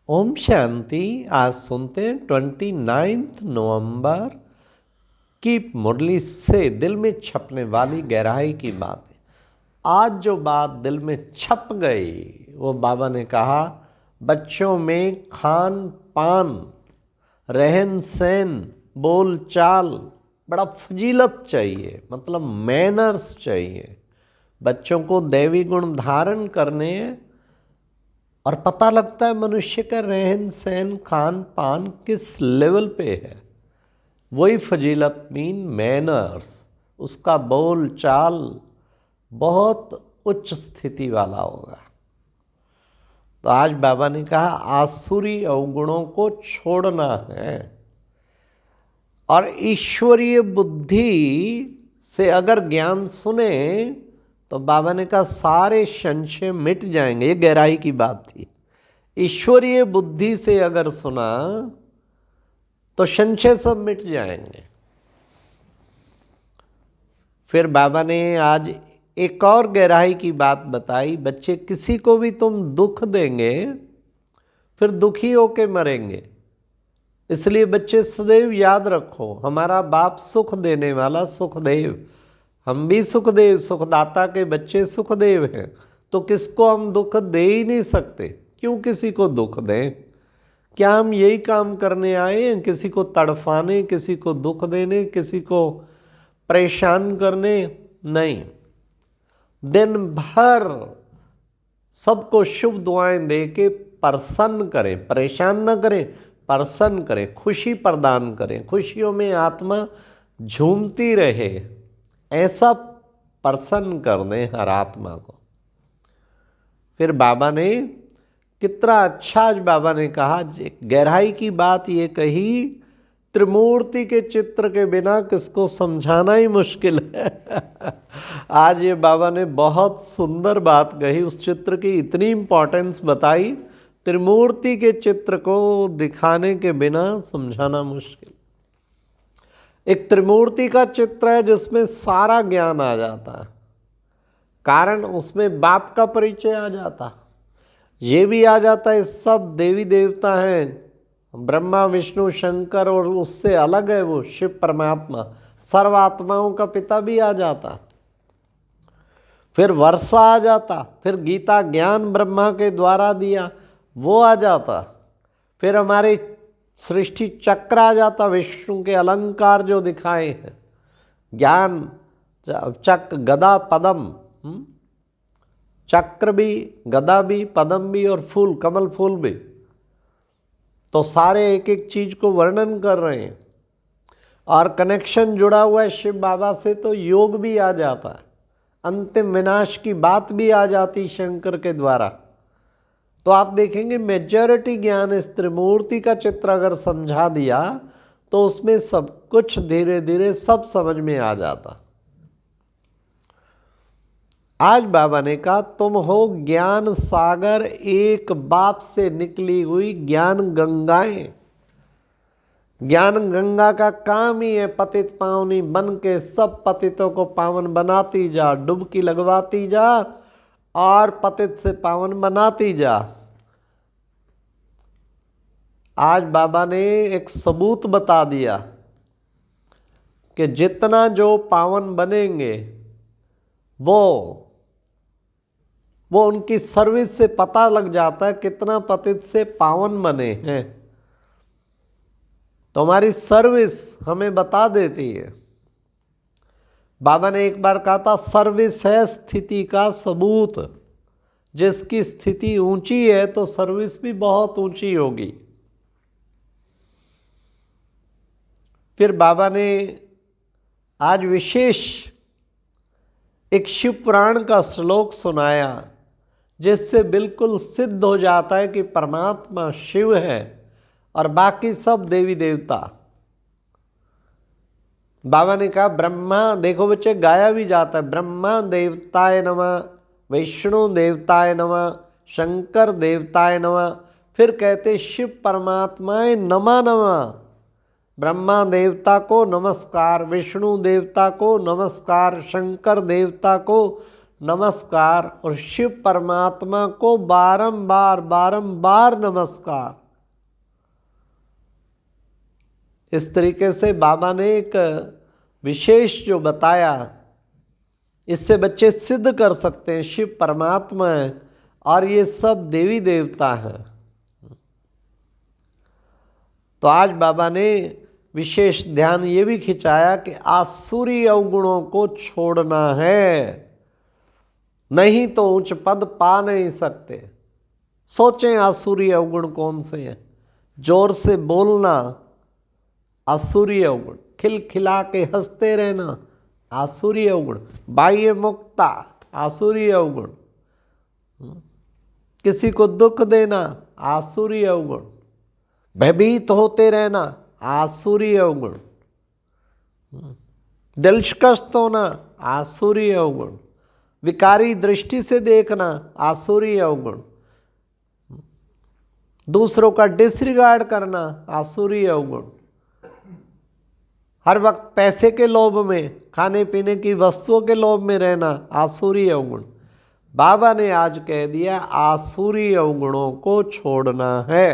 ओम शांति। आज सुनते हैं 29 नवंबर की मुरली से दिल में छपने वाली गहराई की बातें। आज जो बात दिल में छप गई वो बाबा ने कहा, बच्चों में खान पान, रहन सहन, बोल चाल बड़ा फजीलत चाहिए, मतलब मैनर्स चाहिए। बच्चों को दैवी गुण धारण करने हैं और पता लगता है मनुष्य का रहन सहन खान पान किस लेवल पे है। वही फजीलत मीन मैनर्स, उसका बोल चाल बहुत उच्च स्थिति वाला होगा। तो आज बाबा ने कहा आसुरी अवगुणों को छोड़ना है और ईश्वरीय बुद्धि से अगर ज्ञान सुने तो बाबा ने कहा सारे संशय मिट जाएंगे। ये गहराई की बात थी। ईश्वरीय बुद्धि से अगर सुना तो संशय सब मिट जाएंगे। फिर बाबा ने आज एक और गहराई की बात बताई। बच्चे, किसी को भी तुम दुख देंगे फिर दुखी होके मरेंगे। इसलिए बच्चे सदैव याद रखो, हमारा बाप सुख देने वाला सुखदेव, हम भी सुखदेव सुखदाता के बच्चे सुखदेव हैं। तो किसको हम दुख दे ही नहीं सकते। क्यों किसी को दुख दें? क्या हम यही काम करने आए हैं? किसी को तड़फाने, किसी को दुख देने, किसी को परेशान करने? नहीं। दिन भर सबको शुभ दुआएं दे के प्रसन्न करें, परेशान न करें, प्रसन्न करें, खुशी प्रदान करें, खुशियों में आत्मा झूमती रहे, ऐसा प्रसन्न कर दें हर आत्मा को। फिर बाबा ने कितना अच्छा आज बाबा ने कहा, गहराई की बात ये कही, त्रिमूर्ति के चित्र के बिना किसको समझाना ही मुश्किल है। आज ये बाबा ने बहुत सुंदर बात कही, उस चित्र की इतनी इम्पोर्टेंस बताई। त्रिमूर्ति के चित्र को दिखाने के बिना समझाना मुश्किल। एक त्रिमूर्ति का चित्र है जिसमें सारा ज्ञान आ जाता है, कारण उसमें बाप का परिचय आ जाता, ये भी आ जाता है सब देवी देवता हैं, ब्रह्मा विष्णु शंकर, और उससे अलग है वो शिव परमात्मा, सर्वात्माओं का पिता भी आ जाता। फिर वर्षा आ जाता, फिर गीता ज्ञान ब्रह्मा के द्वारा दिया वो आ जाता। फिर हमारे सृष्टि चक्र आ जाता, विष्णु के अलंकार जो दिखाए हैं, ज्ञान चक्र गदा पदम, चक्र भी, गदा भी, पदम भी और फूल, कमल फूल भी। तो सारे एक एक चीज को वर्णन कर रहे हैं और कनेक्शन जुड़ा हुआ है शिव बाबा से, तो योग भी आ जाता है, अंतिम विनाश की बात भी आ जाती शंकर के द्वारा। तो आप देखेंगे मेजॉरिटी ज्ञान इस त्रिमूर्ति का चित्र अगर समझा दिया तो उसमें सब कुछ धीरे धीरे सब समझ में आ जाता। आज बाबा ने कहा तुम हो ज्ञान सागर, एक बाप से निकली हुई ज्ञान गंगाएं। ज्ञान गंगा का काम ही है पतित पावनी बन के सब पतितों को पावन बनाती जा, डुबकी लगवाती जा और पतित से पावन बनाती जा। आज बाबा ने एक सबूत बता दिया कि जितना जो पावन बनेंगे वो उनकी सर्विस से पता लग जाता है कितना पतित से पावन बने हैं। तो हमारी सर्विस हमें बता देती है। बाबा ने एक बार कहा था, सर्विस है स्थिति का सबूत। जिसकी स्थिति ऊंची है तो सर्विस भी बहुत ऊंची होगी। फिर बाबा ने आज विशेष एक शिव पुराण का श्लोक सुनाया जिससे बिल्कुल सिद्ध हो जाता है कि परमात्मा शिव है और बाकी सब देवी देवता। बाबा ने कहा ब्रह्मा, देखो बच्चे गाया भी जाता है, ब्रह्मा देवताय नमः, विष्णु देवताय नमः, शंकर देवताय नमः। फिर कहते शिव परमात्माय नमः नमः। ब्रह्मा देवता को नमस्कार, विष्णु देवता को नमस्कार, शंकर देवता को नमस्कार और शिव परमात्मा को बारंबार बारंबार नमस्कार। इस तरीके से बाबा ने एक विशेष जो बताया, इससे बच्चे सिद्ध कर सकते हैं शिव परमात्मा है और ये सब देवी देवता हैं। तो आज बाबा ने विशेष ध्यान ये भी खिंचाया कि आसुरी अवगुणों को छोड़ना है, नहीं तो उच्च पद पा नहीं सकते। सोचें आसुरी अवगुण कौन से हैं? जोर से बोलना आसुरी अवगुण, खिलखिला के हंसते रहना आसुरी अवगुण, बाह्य मुक्ता आसुरी अवगुण, किसी को दुख देना आसुरी अवगुण, भयभीत होते रहना आसुरी अवगुण, दिलशकस्त होना आसुरी अवगुण, विकारी दृष्टि से देखना आसुरी अवगुण, दूसरों का डिसरिगार्ड करना आसुरी अवगुण, हर वक्त पैसे के लोभ में, खाने पीने की वस्तुओं के लोभ में रहना आसुरी अवगुण। बाबा ने आज कह दिया आसुरी अवगुणों को छोड़ना है।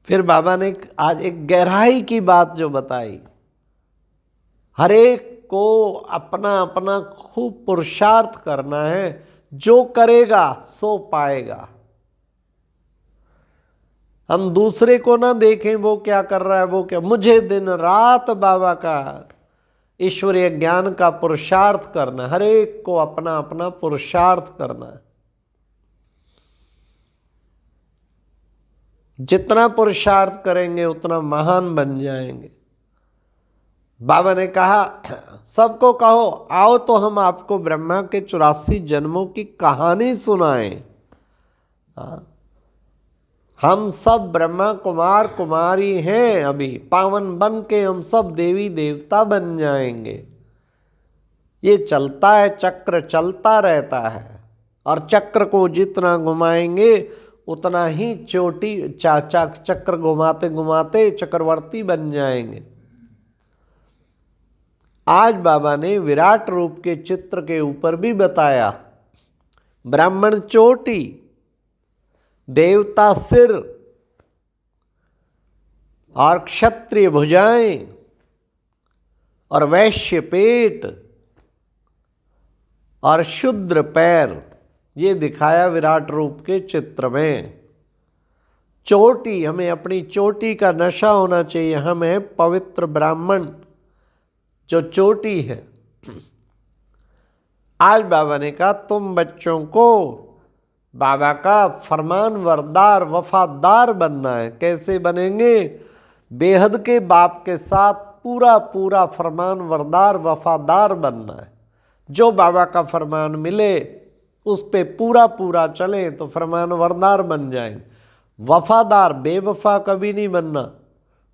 फिर बाबा ने आज एक गहराई की बात जो बताई, हर एक को अपना अपना खूब पुरुषार्थ करना है, जो करेगा सो पाएगा। हम दूसरे को ना देखें वो क्या कर रहा है, वो क्या, मुझे दिन रात बाबा का ईश्वरीय ज्ञान का पुरुषार्थ करना, हर एक को अपना अपना पुरुषार्थ करना है। जितना पुरुषार्थ करेंगे उतना महान बन जाएंगे। बाबा ने कहा सबको कहो आओ तो हम आपको ब्रह्मा के 84 जन्मों की कहानी सुनाएं। हम सब ब्रह्मा कुमार कुमारी हैं, अभी पावन बन के हम सब देवी देवता बन जाएंगे। ये चलता है, चक्र चलता रहता है और चक्र को जितना घुमाएंगे उतना ही चोटी चक्र घुमाते घुमाते चक्रवर्ती बन जाएंगे। आज बाबा ने विराट रूप के चित्र के ऊपर भी बताया, ब्राह्मण चोटी, देवता सिर और क्षत्रिय भुजाएं और वैश्य पेट और शूद्र पैर, ये दिखाया विराट रूप के चित्र में। चोटी, हमें अपनी चोटी का नशा होना चाहिए। हम हैं पवित्र ब्राह्मण जो चोटी है। आज बाबा ने कहा तुम बच्चों को बाबा का फरमानवरदार वफादार बनना है। कैसे बनेंगे? बेहद के बाप के साथ पूरा पूरा फरमानवरदार वफादार बनना है। जो बाबा का फरमान मिले उस पे पूरा पूरा चलें तो फरमानवरदार बन जाएंगे। वफादार, बेवफा कभी नहीं बनना।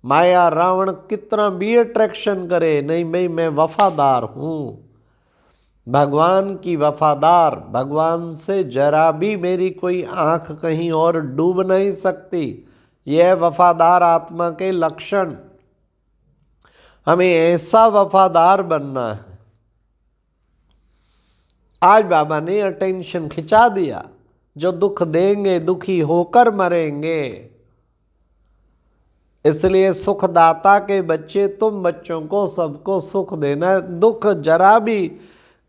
माया रावण कितना भी अट्रैक्शन करे, नहीं भाई मैं वफादार हूँ, भगवान की वफादार, भगवान से जरा भी मेरी कोई आंख कहीं और डूब नहीं सकती। यह वफादार आत्मा के लक्षण। हमें ऐसा वफादार बनना है। आज बाबा ने अटेंशन खिंचा दिया, जो दुख देंगे दुखी होकर मरेंगे। इसलिए सुखदाता के बच्चे तुम बच्चों को सबको सुख देना है, दुख जरा भी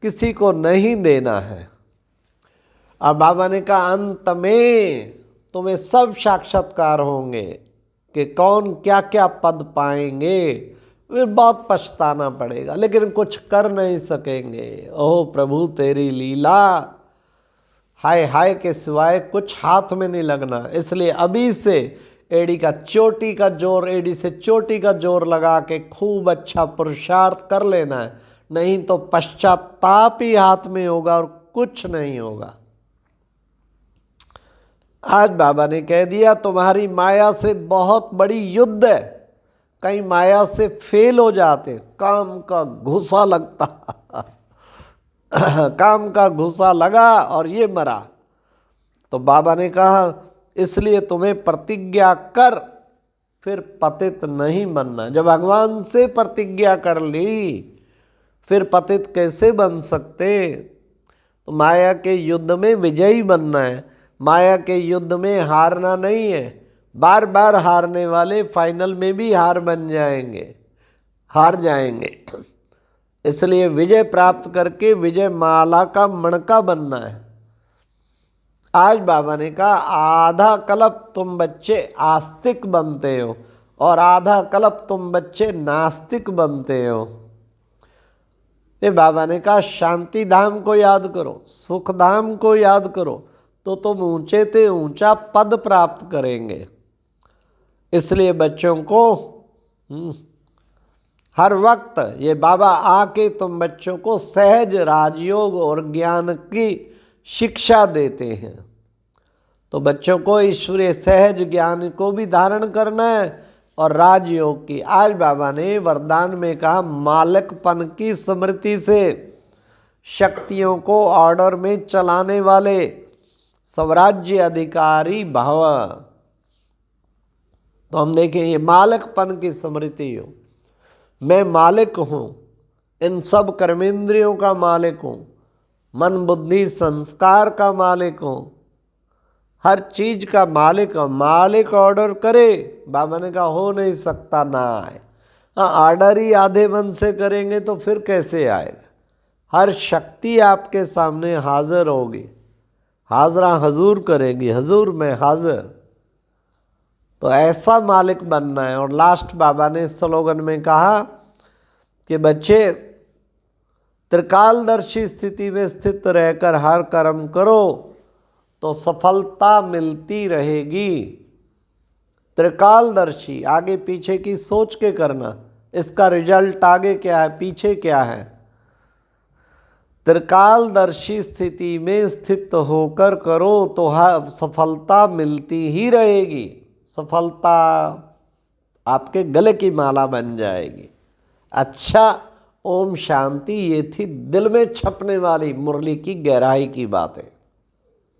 किसी को नहीं देना है। अब बाबा ने कहा अंत में तुम्हें सब साक्षात्कार होंगे कि कौन क्या क्या पद पाएंगे। फिर बहुत पछताना पड़ेगा लेकिन कुछ कर नहीं सकेंगे। ओह प्रभु तेरी लीला, हाय हाय के सिवाय कुछ हाथ में नहीं लगना। इसलिए अभी से एड़ी का चोटी का जोर, एड़ी से चोटी का जोर लगा के खूब अच्छा पुरुषार्थ कर लेना है, नहीं तो पश्चाताप ही हाथ में होगा और कुछ नहीं होगा। आज बाबा ने कह दिया तुम्हारी माया से बहुत बड़ी युद्ध है। कहीं माया से फेल हो जाते, काम का घुसा लगता काम का घुसा लगा और ये मरा। तो बाबा ने कहा इसलिए तुम्हें प्रतिज्ञा कर, फिर पतित नहीं बनना। जब भगवान से प्रतिज्ञा कर ली फिर पतित कैसे बन सकते। तो माया के युद्ध में विजयी बनना है, माया के युद्ध में हारना नहीं है। बार बार हारने वाले फाइनल में भी हार जाएंगे। इसलिए विजय प्राप्त करके विजय माला का मणका बनना है। आज बाबा ने कहा आधा कल्प तुम बच्चे आस्तिक बनते हो और आधा कल्प तुम बच्चे नास्तिक बनते हो। ये बाबा ने कहा शांति धाम को याद करो, सुख धाम को याद करो, तो तुम ऊंचे से ऊंचा पद प्राप्त करेंगे। इसलिए बच्चों को हर वक्त ये बाबा आके तुम बच्चों को सहज राजयोग और ज्ञान की शिक्षा देते हैं। तो बच्चों को ईश्वरीय सहज ज्ञान को भी धारण करना है और राजयोग की। आज बाबा ने वरदान में कहा मालिकपन की स्मृति से शक्तियों को ऑर्डर में चलाने वाले स्वराज्य अधिकारी भव। तो हम देखें ये मालिकपन की स्मृति हो, मैं मालिक हूँ, इन सब कर्मेंद्रियों का मालिक हूँ, मन बुद्धि संस्कार का मालिक हूँ, हर चीज का मालिक हूँ। मालिक ऑर्डर करे, बाबा ने कहा हो नहीं सकता ना आए। हाँ ऑर्डर ही आधे मन से करेंगे तो फिर कैसे आएगा। हर शक्ति आपके सामने हाजिर होगी, हाजरा हजूर करेगी, हजूर में हाजिर। तो ऐसा मालिक बनना है। और लास्ट बाबा ने स्लोगन में कहा कि बच्चे त्रिकालदर्शी स्थिति में स्थित रहकर हर कर्म करो तो सफलता मिलती रहेगी। त्रिकालदर्शी, आगे पीछे की सोच के करना, इसका रिजल्ट आगे क्या है पीछे क्या है। त्रिकालदर्शी स्थिति में स्थित होकर करो तो सफलता मिलती ही रहेगी। सफलता आपके गले की माला बन जाएगी। अच्छा, ओम शांति। ये थी दिल में छपने वाली मुरली की गहराई की बातें।